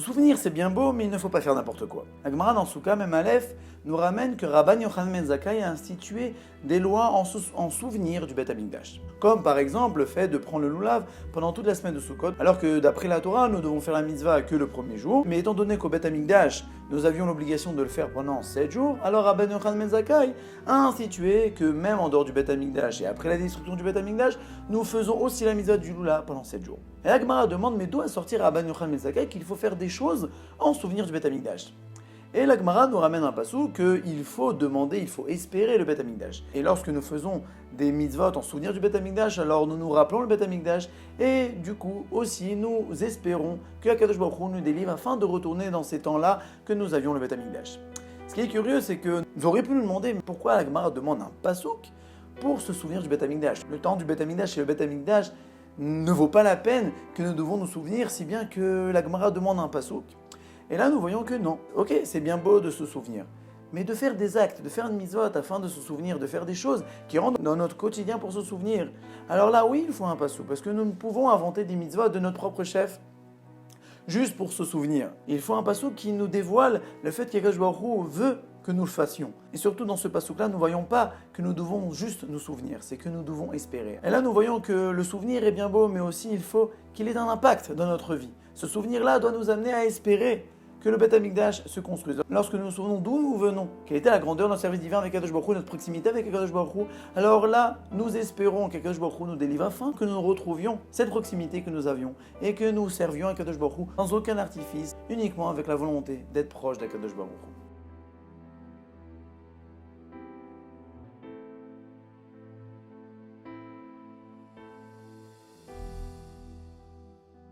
souvenir c'est bien beau, mais il ne faut pas faire n'importe quoi. La Gemara dans Souka, même Aleph, nous ramène que Rabban Yochanan ben Zakkai a institué des lois en souvenir du Beth Amikdash. Comme par exemple le fait de prendre le loulav pendant toute la semaine de Sukkot, alors que d'après la Torah, nous devons faire la mitzvah que le premier jour, mais étant donné qu'au Beth Amikdash, nous avions l'obligation de le faire pendant 7 jours, alors Rabban Yochanan ben Zakkai a institué que même en dehors du Beth Amikdash et après la destruction du Beth Amikdash, nous faisons aussi la mitzvah du loulav pendant 7 jours. Et la Gemara demande, mais d'où a sorti Rabban Yochanan ben Zakkai qu'il faut faire des choses en souvenir du Beth Amikdash? Et la Gemara nous ramène un passou qu'il faut demander, il faut espérer le Beth Amikdash. Et lorsque nous faisons des mitzvot en souvenir du Beth Amikdash, alors nous nous rappelons le Beth Amikdash et du coup aussi nous espérons que Akadosh Baruch Hu nous délivre afin de retourner dans ces temps-là que nous avions le Beth Amikdash. Ce qui est curieux, c'est que vous auriez pu nous demander pourquoi la Gemara demande un passouk pour se souvenir du Beth Amikdash. Le temps du Beth Amikdash et le Beth Amikdash ne vaut pas la peine que nous devons nous souvenir, si bien que la Gemara demande un passouk. Et là, nous voyons que non. Ok, c'est bien beau de se souvenir, mais de faire des actes, de faire une mitzvot afin de se souvenir, de faire des choses qui rentrent dans notre quotidien pour se souvenir. Alors là, oui, il faut un passou, parce que nous ne pouvons inventer des mitzvot de notre propre chef juste pour se souvenir. Il faut un passou qui nous dévoile le fait qu'Akadosh Baruch Hu veut que nous le fassions. Et surtout dans ce passouk-là, nous ne voyons pas que nous devons juste nous souvenir, c'est que nous devons espérer. Et là, nous voyons que le souvenir est bien beau, mais aussi il faut qu'il ait un impact dans notre vie. Ce souvenir-là doit nous amener à espérer que le Beth Amikdash se construise. Lorsque nous nous souvenons d'où nous venons, quelle était la grandeur de notre service divin avec Akadosh Baruch Hu, notre proximité avec Akadosh Baruch Hu, alors là, nous espérons qu'Akadosh Baruch Hu nous délivre afin que nous retrouvions cette proximité que nous avions et que nous servions Akadosh Baruch Hu sans aucun artifice, uniquement avec la volonté d'être proche d'Akadosh Baruch Hu.